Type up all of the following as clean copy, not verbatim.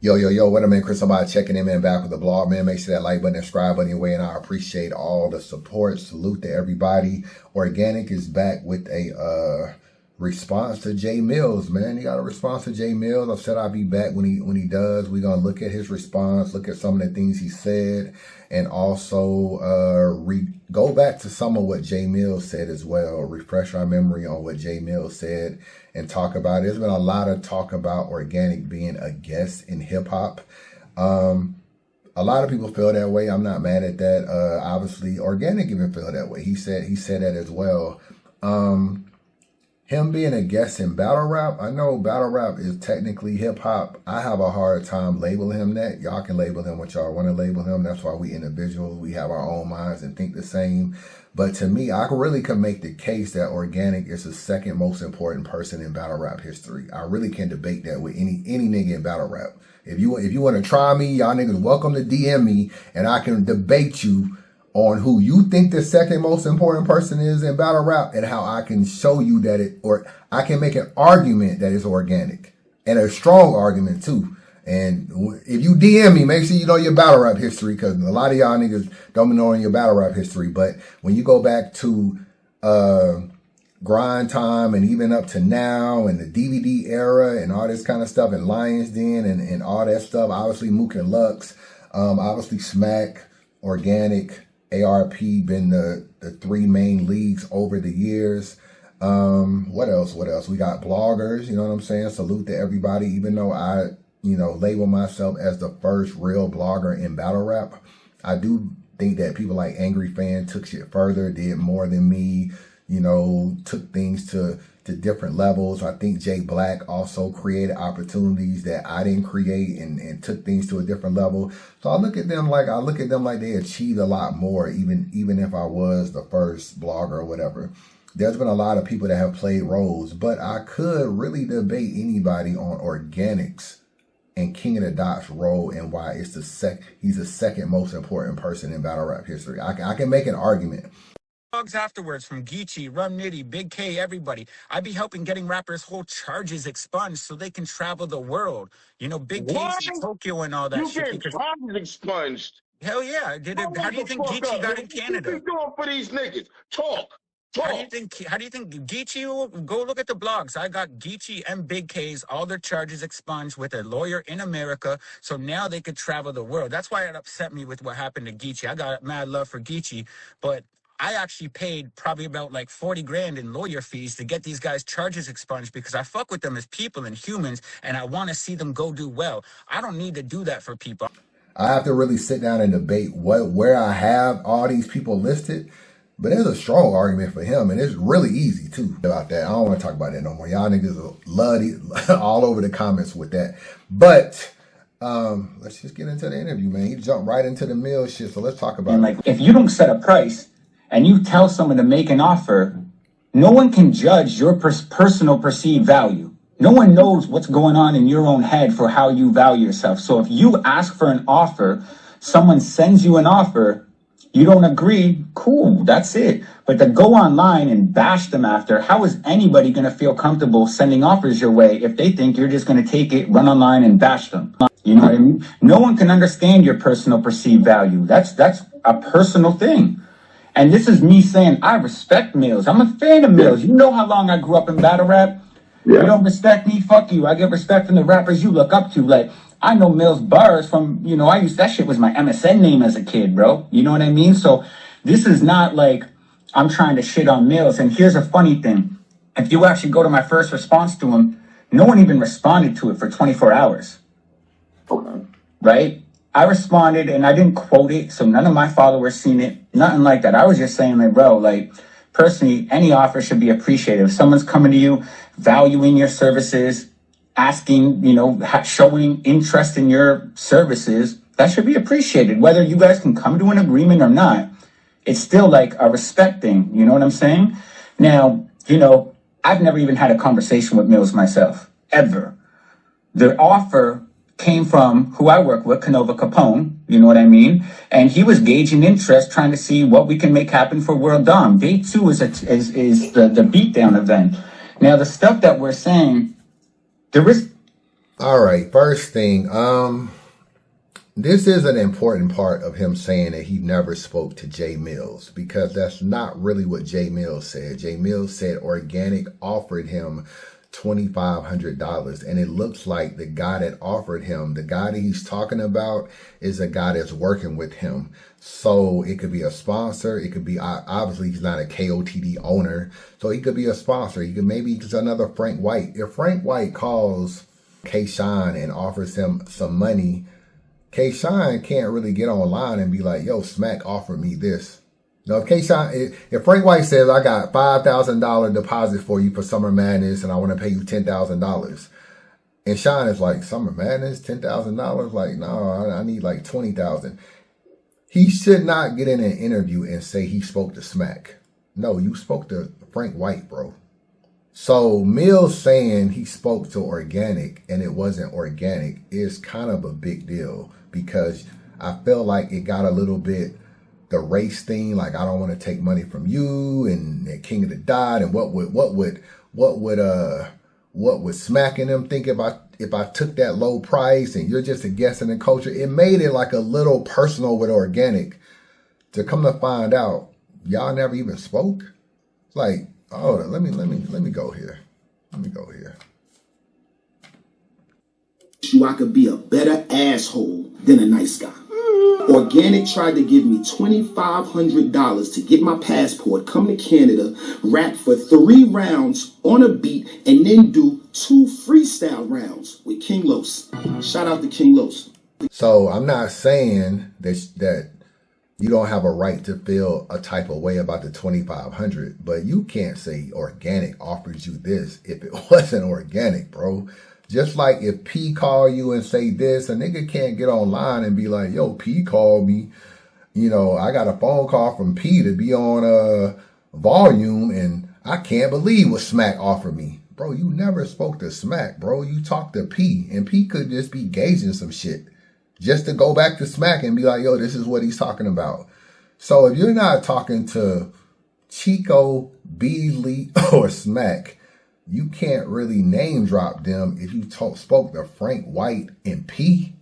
Yo, what up, man? Chris, somebody checking in, man, back with the blog, man. Make sure that like button and subscribe button anyway, and I appreciate all the support. Salute to everybody. Organik is back with a response to Jae Millz, man. He got a response to Jae Millz. I've said I'll be back when he does. We're gonna look at his response, look at some of the things he said, and also go back to some of what Jae Millz said as well. Refresh our memory on what Jae Millz said and talk about it. There's been a lot of talk about Organik being a guest in hip hop. A lot of people feel that way. I'm not mad at that. Obviously, Organik even feel that way. He said that as well. Him being a guest in battle rap, I know battle rap is technically hip hop. I have a hard time labeling him that. Y'all can label him what y'all want to label him. That's why we individuals, we have our own minds and think the same. But to me, I really can make the case that Organik is the second most important person in battle rap history. I really can debate that with any nigga in battle rap. If you want to try me, y'all niggas welcome to DM me, and I can debate you on who you think the second most important person is in battle rap, and how I can show you that or I can make an argument that it's Organik, and a strong argument too. And if you DM me, make sure you know your battle rap history, because a lot of y'all niggas don't know your battle rap history. But when you go back to grind time and even up to now and the DVD era and all this kind of stuff, and Lions Den and all that stuff, obviously Mook and Lux, obviously Smack, Organik, ARP been the three main leagues over the years. What else? We got bloggers, you know what I'm saying? Salute to everybody, even though I, label myself as the first real blogger in battle rap. I do think that people like Angry Fan took shit further, did more than me, took things to different levels. I think Jay Black also created opportunities that I didn't create and took things to a different level. So I look at them like they achieved a lot more, even if I was the first blogger or whatever. There's been a lot of people that have played roles, but I could really debate anybody on Organik's and King of the Dot's role and why he's the second most important person in battle rap history. I can make an argument. Afterwards from Geechee, Rum Nitty, Big K, everybody. I'd be helping getting rappers' whole charges expunged so they can travel the world. Big K's in Tokyo and all that you shit. You get charges expunged? Hell yeah. How do you think Geechee got in Canada? What you doing for these niggas? Talk. How do you think Geechee, go look at the blogs. I got Geechee and Big K's, all their charges expunged with a lawyer in America, so now they could travel the world. That's why it upset me with what happened to Geechee. I got mad love for Geechee, but I actually paid probably about like 40 grand in lawyer fees to get these guys' charges expunged because I fuck with them as people and humans, and I want to see them go do well. I don't need to do that for people. I have to really sit down and debate where I have all these people listed. But there's a strong argument for him, and it's really easy, too, about that. I don't want to talk about that no more. Y'all niggas love all over the comments with that. But let's just get into the interview, man. He jumped right into the Millz shit, so let's talk about it. Like, if you don't set a price and you tell someone to make an offer, no one can judge your personal perceived value. No one knows what's going on in your own head for how you value yourself. So if you ask for an offer, someone sends you an offer, you don't agree, cool, that's it. But to go online and bash them after, how is anybody going to feel comfortable sending offers your way if they think you're just going to take it, run online and bash them? You know what I mean? No one can understand your personal perceived value. That's a personal thing. And this is me saying, I respect Millz. I'm a fan of Millz. You know how long I grew up in battle rap? Yeah. You don't respect me? Fuck you. I get respect from the rappers you look up to. Like, I know Millz bars from, that shit was my MSN name as a kid, bro. You know what I mean? So this is not like I'm trying to shit on Millz. And here's a funny thing. If you actually go to my first response to him, no one even responded to it for 24 hours. Okay. Right? I responded and I didn't quote it, so none of my followers seen it. Nothing like that. I was just saying, like, bro, like, personally, any offer should be appreciated. If someone's coming to you, valuing your services, asking, showing interest in your services, that should be appreciated. Whether you guys can come to an agreement or not, it's still like a respect thing. You know what I'm saying? Now, I've never even had a conversation with Millz myself, ever. The offer came from who I work with, Canova Capone, you know what I mean? And he was gauging interest, trying to see what we can make happen for World Dom. Day 2 is the beatdown event. Now, the stuff that we're saying, there is All right, first thing, this is an important part of him saying that he never spoke to Jae Millz, because that's not really what Jae Millz said. Jae Millz said Organik offered him $2,500, and it looks like the guy that offered him, the guy that he's talking about, is a guy that's working with him. So it could be a sponsor. It could be, obviously he's not a KOTD owner, so he could be a sponsor. He could, maybe it's another Frank White. If Frank White calls K-Shine and offers him some money, K-Shine can't really get online and be like, yo, Smack offered me this. No, if K-Shine, if Frank White says, I got $5,000 deposit for you for Summer Madness and I want to pay you $10,000. And Shine is like, Summer Madness, $10,000? Like, no, I need like $20,000. He should not get in an interview and say he spoke to Smack. No, you spoke to Frank White, bro. So Millz saying he spoke to Organik and it wasn't Organik is kind of a big deal, because I feel like it got a little bit the race thing, like I don't want to take money from you and King of the Dot, and what would Smack and them think if I took that low price and you're just a guest in the culture. It made it like a little personal with Organik. To come to find out, y'all never even spoke. Like, oh, let me go here. Let me go here. I could be a better asshole than a nice guy. Organik tried to give me $2,500 to get my passport, come to Canada, rap for 3 rounds on a beat, and then do 2 freestyle rounds with King Los. Shout out to King Los. So I'm not saying that you don't have a right to feel a type of way about the $2,500, but you can't say Organik offers you this if it wasn't Organik, bro. Just like if P call you and say this, a nigga can't get online and be like, yo, P called me. You know, I got a phone call from P to be on volume, and I can't believe what Smack offered me. Bro, you never spoke to Smack, bro. You talked to P, and P could just be gauging some shit just to go back to Smack and be like, yo, this is what he's talking about. So if you're not talking to Chico, Beasley, or Smack, you can't really name drop them if you spoke to Frank White and P.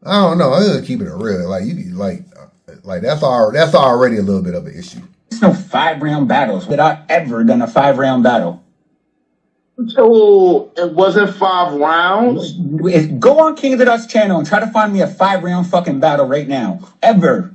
I don't know. I'm gonna keep it real. Like that's already a little bit of an issue. There's no 5-round battles without ever done a 5-round battle. So it wasn't 5 rounds? Go on King of the Dot's channel and try to find me a 5-round fucking battle right now. Ever.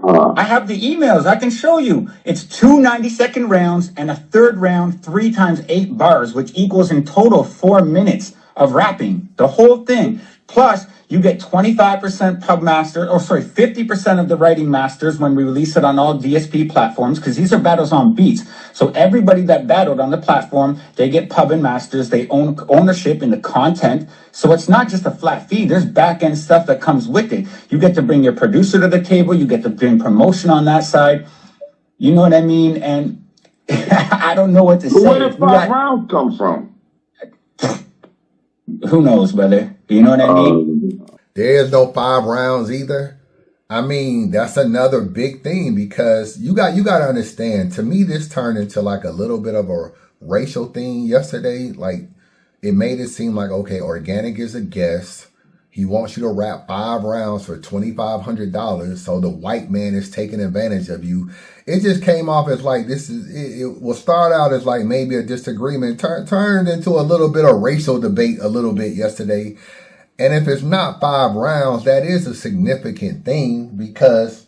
I have the emails. I can show you. It's 2 90-second rounds and a 3rd round 3 times 8 bars, which equals in total 4 minutes of rapping. The whole thing. Plus, you get 25% pubmaster, 50% of the writing masters when we release it on all DSP platforms, because these are battles on beats. So everybody that battled on the platform, they get pub and masters. They own ownership in the content. So it's not just a flat fee. There's back-end stuff that comes with it. You get to bring your producer to the table. You get to bring promotion on that side. You know what I mean? And I don't know what to say. Where did 5 rounds come from? Who knows, brother? You know what I mean? There's no 5 rounds either. I mean, that's another big thing, because you got to understand, to me, this turned into like a little bit of a racial thing yesterday. Like, it made it seem like, okay, Organik is a guest. He wants you to rap 5 rounds for $2,500. So the white man is taking advantage of you. It just came off as like, it will start out as like maybe a disagreement, turned into a little bit of racial debate a little bit yesterday. And if it's not 5 rounds, that is a significant thing, because,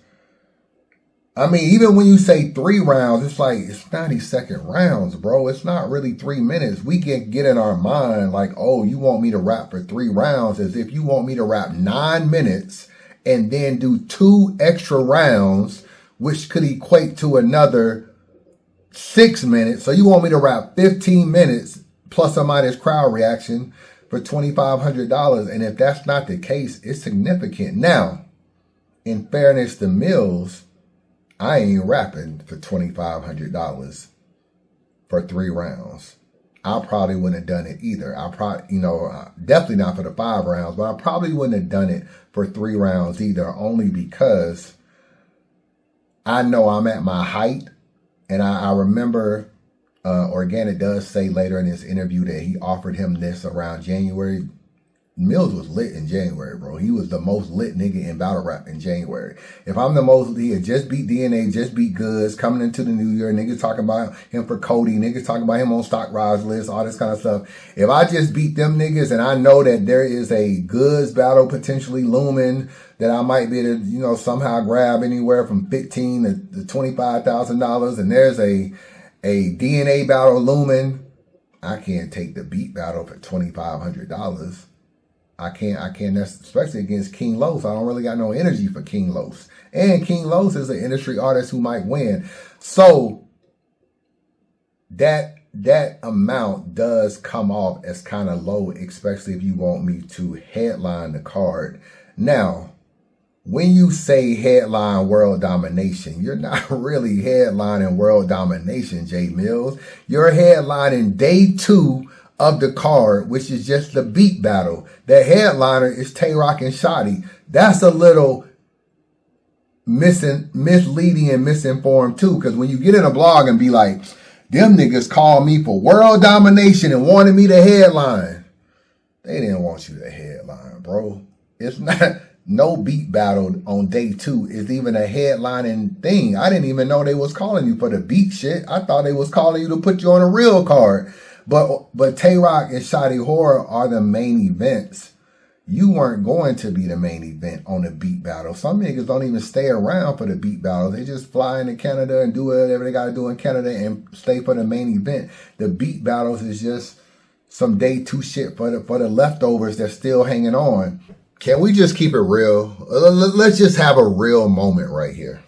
I mean, even when you say 3 rounds, it's like, it's 90-second rounds, bro. It's not really 3 minutes. We can get in our mind like, oh, you want me to rap for 3 rounds, as if you want me to rap 9 minutes and then do 2 extra rounds, which could equate to another 6 minutes. So you want me to rap 15 minutes plus or minus crowd reaction for $2,500. And if that's not the case, it's significant. Now, in fairness to Millz, I ain't rapping for $2,500 for 3 rounds. I probably wouldn't have done it either. I probably, definitely not for the 5 rounds, but I probably wouldn't have done it for 3 rounds either, only because I know I'm at my height. And I remember Organik does say later in this interview that he offered him this around January. Millz was lit in January, bro. He was the most lit nigga in battle rap in January. If I'm the most, he had just beat DNA, just beat Goods, coming into the new year. Niggas talking about him for Cody. Niggas talking about him on Stock Rise list, all this kind of stuff. If I just beat them niggas and I know that there is a Goods battle potentially looming that I might be able to, you know, somehow grab anywhere from $15,000 to $25,000, and there's a DNA battle looming, I can't take the beat battle for $2,500. I can't, especially against King Los. I don't really got no energy for King Los. And King Los is an industry artist who might win. So that amount does come off as kind of low, especially if you want me to headline the card. Now, when you say headline world domination, you're not really headlining world domination, Jae Millz. You're headlining day 2 of the card, which is just the beat battle. The headliner is Tay-Rock and Shotty. That's a little misleading and misinformed too, because when you get in a blog and be like, them niggas called me for world domination and wanted me to headline. They didn't want you to headline, bro. It's not, no beat battle on day 2 is even a headlining thing. I didn't even know they was calling you for the beat shit. I thought they was calling you to put you on a real card. But Tay-Rock and Shotty Horror are the main events. You weren't going to be the main event on the beat battle. Some niggas don't even stay around for the beat battle. They just fly into Canada and do whatever they got to do in Canada and stay for the main event. The beat battles is just some day 2 shit for the leftovers that's still hanging on. Can we just keep it real? Let's just have a real moment right here.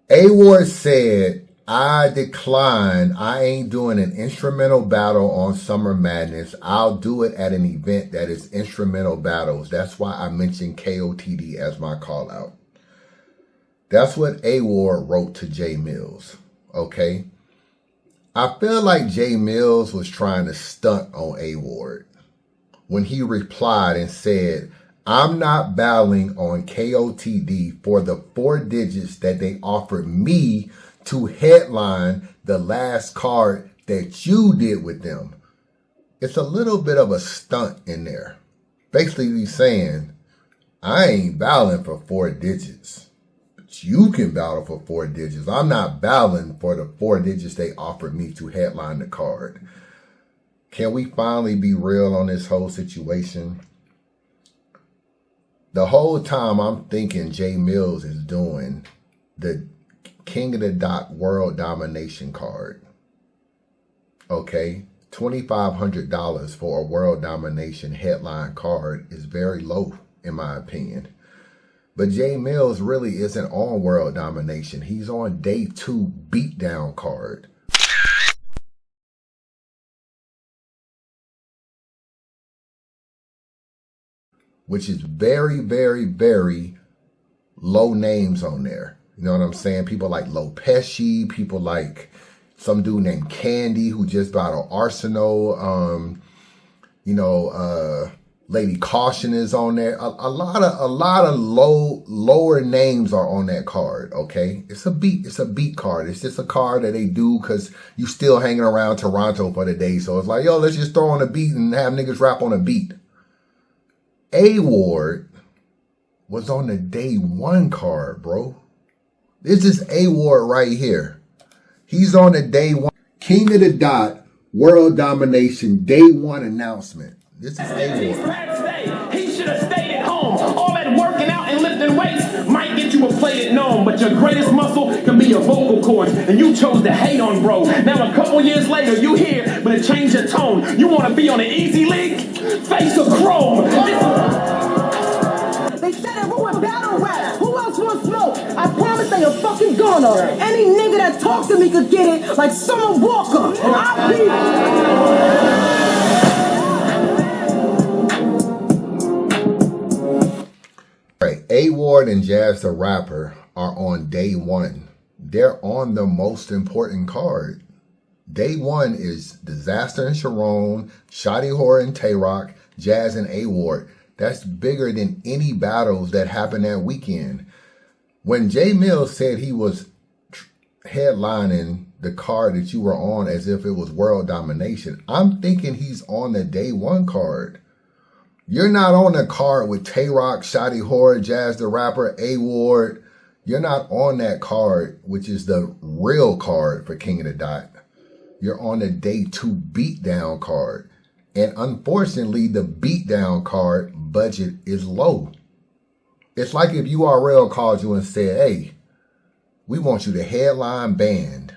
Aight said, I decline. I ain't doing an instrumental battle on Summer Madness. I'll do it at an event that is instrumental battles. That's why I mentioned KOTD as my call out. That's what Aight wrote to Jae Millz. Okay. I feel like Jae Millz was trying to stunt on Aight when he replied and said, I'm not battling on KOTD for the 4 digits that they offered me to headline the last card that you did with them. It's a little bit of a stunt in there. Basically saying, I ain't battling for 4 digits. But you can battle for 4 digits. I'm not battling for the 4 digits they offered me to headline the card. Can we finally be real on this whole situation? The whole time I'm thinking Jae Millz is doing the King of the Dot World Domination card. Okay, $2,500 for a World Domination headline card is very low, in my opinion. But Jae Millz really isn't on World Domination. He's on day 2 beatdown card. Which is very, very, very low names on there. You know what I'm saying? People like Lopeshi, people like some dude named Candy who just battled Arsenal. Lady Caution is on there. A lot of lower names are on that card. Okay, it's a beat card. It's just a card that they do because you still hanging around Toronto for the day. So it's like, yo, let's just throw on a beat and have niggas rap on a beat. Aight was on the day 1 card, bro. This is Aight right here. He's on the day 1. King of the Dot, World Domination, day 1 announcement. This is Aight. He should have stayed at home. All that working out and lifting weights might get you a plated gnome, but your greatest muscle can be your vocal cords, and you chose to hate on bro. Now a couple years later, you here, but it changed your tone. You want to be on an easy league? Face of chrome. They said it ruined battle rap. Who else wants smoke? I promise they are fucking gonna. Any nigga that talks to me could get it like Summer Walker. Right, Aight and Jazz the Rapper are on day 1. They're on the most important card. Day 1 is Disaster and Sharon, Shotty Horror and Tay-Rock, Jazz and Aight. That's bigger than any battles that happened that weekend. When Jae Millz said he was headlining the card that you were on as if it was world domination. I'm thinking he's on the day one card. You're not on the card with Tay-Rock, Shotty Horror, Jazz the Rapper, A-Ward. You're not on that card, which is the real card for King of the Dot. You're on the day two beatdown card. And unfortunately, the beatdown card budget is low. It's like if URL called you and said, hey, we want you to headline band.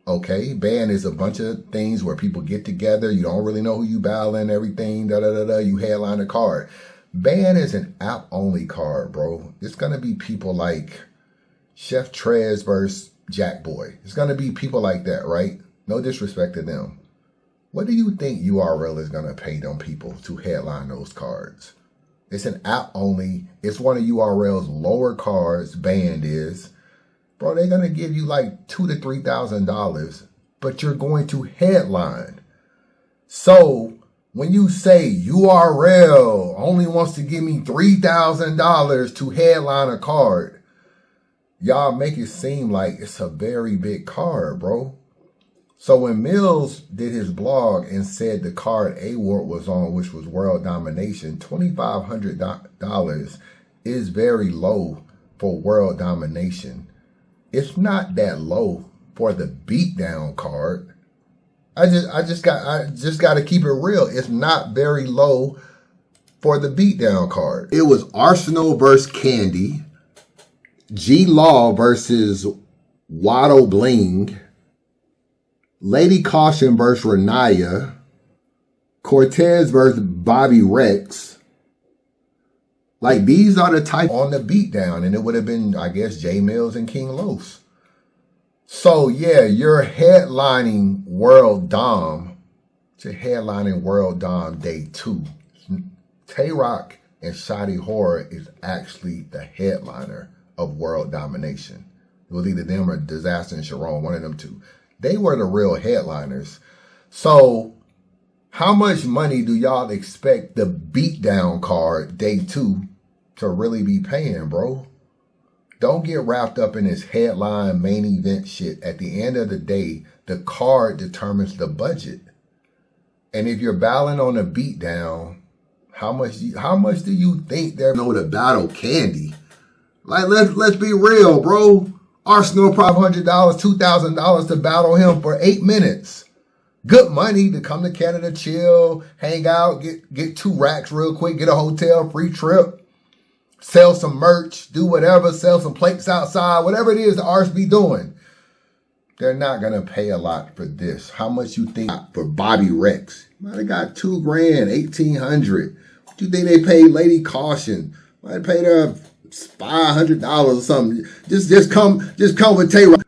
Okay, band is a bunch of things where people get together. You don't really know who you battling, everything, you headline a card. Band is an app-only card, bro. It's going to be people like Chef Trez versus Jack Boy. It's going to be people like that, right? No disrespect to them. What do you think URL is going to pay them people to headline those cards? It's an app-only. It's one of URL's lower cards, Band is. Bro, they're going to give you like $2,000 to $3,000, but you're going to headline. So when you say URL only wants to give me $3,000 to headline a card, y'all make it seem like it's a very big card, bro. So when Millz did his blog and said the card A-Ward was on, which was World Domination, $2,500 is very low for World Domination. It's not that low for the beatdown card. I just got to keep it real. It's not very low for the beatdown card. It was Arsenal versus Candy, G Law versus Waddle Bling, Lady Caution versus Renaya, Cortez versus Bobby Rex. Like, these are the type on the beatdown, and it would have been, I guess, Jae Millz and King Los. So, yeah, you're headlining World Dom. You're headlining World Dom Day 2. Tay-Rock and Shotty Horror is actually the headliner of World Domination. It was either them or Disaster and Sharon, one of them two. They were the real headliners. So, how much money do y'all expect the beatdown card Day 2 to really be paying, bro? Don't get wrapped up in this headline main event shit. At the end of the day, the card determines the budget. And if you're battling on a beatdown, how much do you think they're to battle Candy? Like, let's be real, bro. Arsenal $500, $2,000 to battle him for 8 minutes. Good money to come to Canada, chill, hang out, get 2 racks real quick, get a hotel, free trip, sell some merch, do whatever, sell some plates outside, whatever it is the artists be doing. They're not going to pay a lot for this. How much you think for Bobby Rex? Might have got $2,000, $1,800. What you think they paid Lady Caution? Might have paid her $500 or something. Just come with Tay-Rock.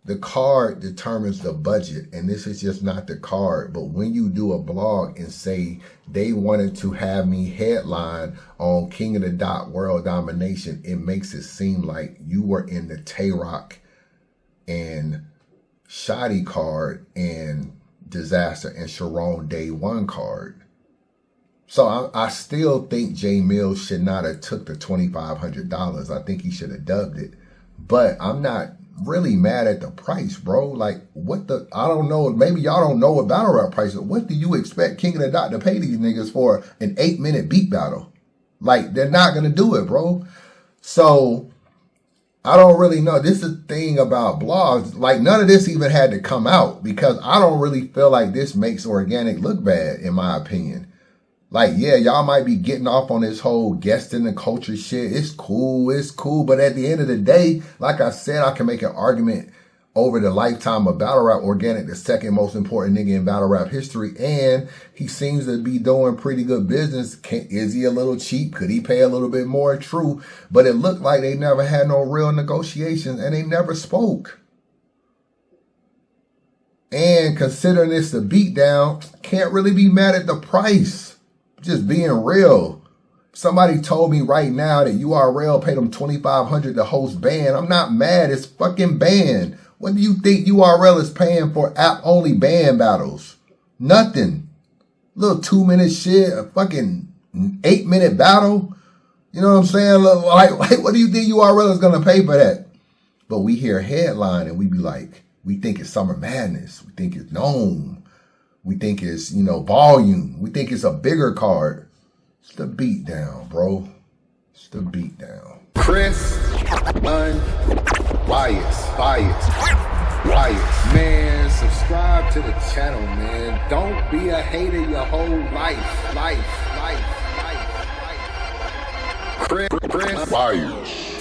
The card determines the budget, and this is just not the card. But when you do a blog and say they wanted to have me headline on King of the Dot World Domination, it makes it seem like you were in the Tay-Rock and Shotty card and Disaster and Sharon Day 1 card. So I still think Jae Millz should not have took the $2,500. I think he should have dubbed it. But I'm not really mad at the price, bro. Like, I don't know. Maybe y'all don't know what battle rap price is. What do you expect King of the Dot to pay these niggas for an 8-minute beat battle? Like, they're not going to do it, bro. So I don't really know. This is the thing about blogs. Like, none of this even had to come out because I don't really feel like this makes Organik look bad, in my opinion. Like, yeah, y'all might be getting off on this whole guest in the culture shit. It's cool. But at the end of the day, like I said, I can make an argument over the lifetime of battle rap. Organik, the second most important nigga in battle rap history. And he seems to be doing pretty good business. Is he a little cheap? Could he pay a little bit more? True. But it looked like they never had no real negotiations and they never spoke. And considering this a beatdown, can't really be mad at the price. Just being real. Somebody told me right now that URL paid them $2,500 to host band. I'm not mad. It's fucking band. What do you think URL is paying for app-only band battles? Nothing. Little 2-minute shit. A fucking 8-minute battle. You know what I'm saying? Like, what do you think URL is going to pay for that? But we hear headline and we be like, We think it's Summer Madness. We think it's Gnome. We think it's, you know, Volume. We think it's a bigger card. It's the beatdown, bro. It's the beatdown. Chris, bias. Man, subscribe to the channel, man. Don't be a hater your whole life. Chris, bias.